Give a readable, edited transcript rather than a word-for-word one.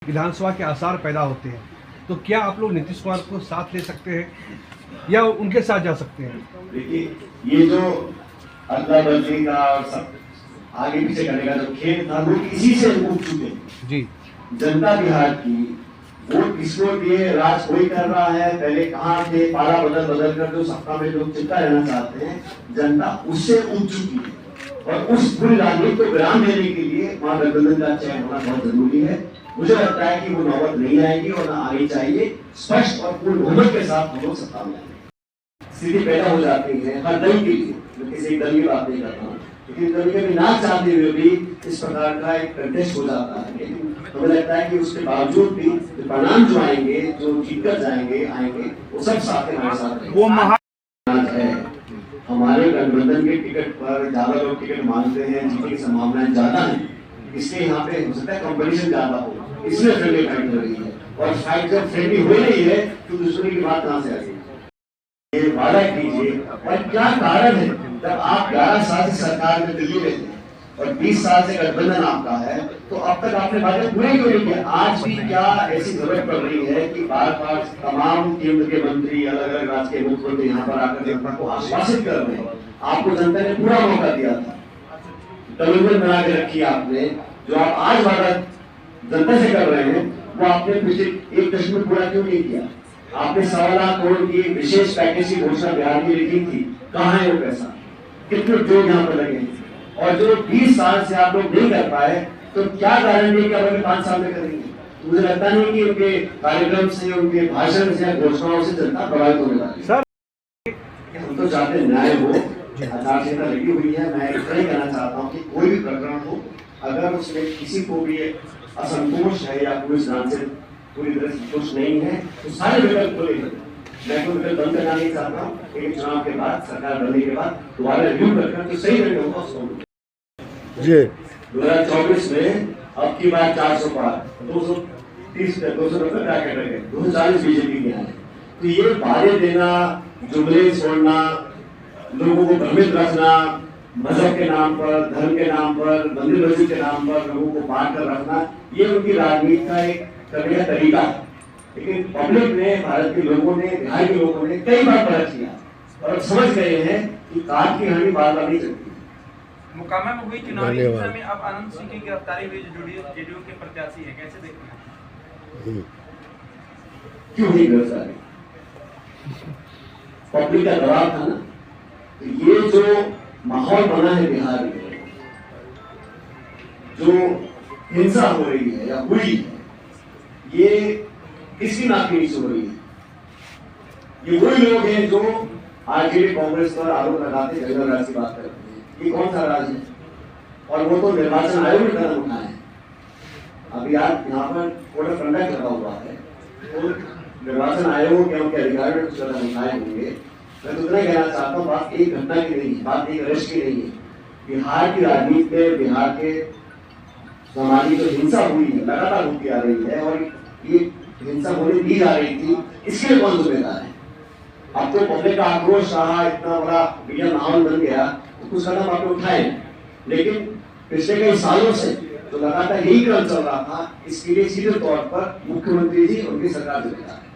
विधानसभा के आसार पैदा होते हैं, तो क्या आप लोग नीतीश कुमार को साथ ले सकते हैं या उनके साथ जा सकते हैं? देखिए, ये जो अदला बदली का और सब आगे पीछे करने का जो खेल था वो इसी से उठ चुके हैं जी। जनता बिहार की वोट किसको दिए, राज कोई कर रहा है, पहले कहाँ थे, पारा बदल बदल कर जो सत्ता में लोग चिपका रहना चाहते हैं, जनता उससे उठ चुकी है। और उस पूरी राजनीति को विराम देने के लिए महागठबंधन का चयन होना बहुत जरूरी है। मुझे लगता है कि वो नौबत नहीं आएगी और ना आनी चाहिए। स्पष्ट और पूर्ण बहुमत के साथ हम लोग सत्ता में आएंगे। स्थिति पैदा हो जाती है हर दल के लिए, मैं किसी दल की बात नहीं करता हूँ, लेकिन कभी कभी ना चाहते हुए भी इस प्रकार का एक कंटेस्ट हो जाता है। लेकिन हमें लगता है कि उसके बावजूद भी परिणाम जो आएंगे, जो जीतकर जाएंगे आएंगे, वो सब साथ हमारे साथ वो महान है। हमारे गठबंधन के टिकट पर ज्यादा लोग टिकट मांगते हैं, जीतने की संभावनाएं ज्यादा है, इसलिए यहाँ पे हो सकता है कंपटीशन ज्यादा हो, इसलिए फ्रेंडली फाइट हो रही है। और फाइट जब फ्रेंडली हो रही है तो दूसरे की बात कहाँ से आ रही है? ये वादा कीजिए। और क्या कारण है, जब आप 11 साल से सरकार में दिल्ली में थे और 20 साल से गठबंधन आपका है, तो अब तक आपने वादे पूरे क्यों नहीं किए? आज भी क्या ऐसी जरूरत पड़ रही है कि बार बार तमाम केंद्र के मंत्री, अलग अलग राज्य के मुख्यमंत्री यहाँ पर आकर जनता को आश्वासित कर रहे हैं? आपको जनता ने पूरा मौका दिया था, कमिटमेंट बना के रखी आपने। जो आप आज वादा जनता से कर रहे हैं वो आपने पिछले 1 दशक में पूरा क्यों नहीं किया? आपने 1.25 लाख करोड़ की विशेष पैकेज की घोषणा बिहार में लिखी थी, कहाँ है वो पैसा? कितने उद्योग यहाँ पर लगे? और जो 20 साल से आप लोग नहीं कर पाए, तो क्या गारंटी है कि आप अगले 5 साल में करेंगे? मुझे लगता नहीं कि उनके कार्यक्रम से, उनके भाषण से, घोषणाओं से जनता प्रभावित होने वाली है। हम तो चाहते न्याय हो, आचार संहिता लगी हुई है। मैं इतना ही कहना चाहता हूँ कि कोई भी प्रकरण हो, अगर उसमें किसी को भी असंतोष है या कोई स्नान से पूरी तरह संतोष नहीं है, तो सारे विकल्प खुले हैं। मैं कोई विकल्प बंद करना नहीं चाहता हूँ, लेकिन चुनाव के बाद, सरकार बनने के बाद दोबारा रिव्यू करके जो सही निर्णय होगा उसको 2024 में अब की बार 400 पार, 230 290 ब्रैकेट रखे, 240 बीजेपी के आए। तो ये वादे देना, जुमले छोड़ना, लोगों को भ्रमित रखना, मजहब के नाम पर, धर्म के नाम पर, मंदिर मस्जिद के नाम पर लोगों को बांट कर रखना, ये उनकी राजनीति का एक करने का तरीका है। लेकिन पब्लिक ने, भारत के लोगों ने, बिहार के लोगों ने कई बार परख किया और समझ गए हैं कि काट की हानि बार बार नहीं चलती। मोकामा में हुई चुनावी हिंसा में अब अनंत सिंह की गिरफ्तारी हुई, जो जेडीयू के प्रत्याशी है, कैसे देखते हैं? क्यों नहीं गिरफ्तारी? पब्लिक का दबाव था ना। तो ये जो माहौल बना है बिहार में, जो हिंसा हो रही है या हुई है, ये किसकी नाक के नीचे हो रही है? ये वही लोग हैं जो आरजेडी कांग्रेस पर आरोप लगाते हैं, जंगल राज की बात करते हैं। ये कौन सा राज है? और वो तो निर्वाचन आयोग ने कदम उठाए हैं। अभी आप यहाँ पर कोड ऑफ कंडक्ट लगा हुआ है, तो निर्वाचन आयोग के उनके अधिकारी ने कुछ कदम उठाए होंगे। मैं तो इतना कहना चाहता हूँ, बात एक घटना की नहीं है, बात एक अरेस्ट की नहीं है। बिहार की राजनीति में, बिहार के सामाजिक जो हिंसा हुई है, लगातार होती आ रही है, और ये हिंसा होने दी जा रही थी, इसके लिए कौन जिम्मेदार है? अब तो पब्लिक का आक्रोश रहा, इतना बड़ा मीडिया माहौल बन गया, तो कुछ कदम आपने उठाए। लेकिन पिछले कई सालों से तो लगातार यही क्रम चल रहा था, इसके लिए सीधे तौर पर मुख्यमंत्री जी, उनकी सरकार जिम्मेदार है।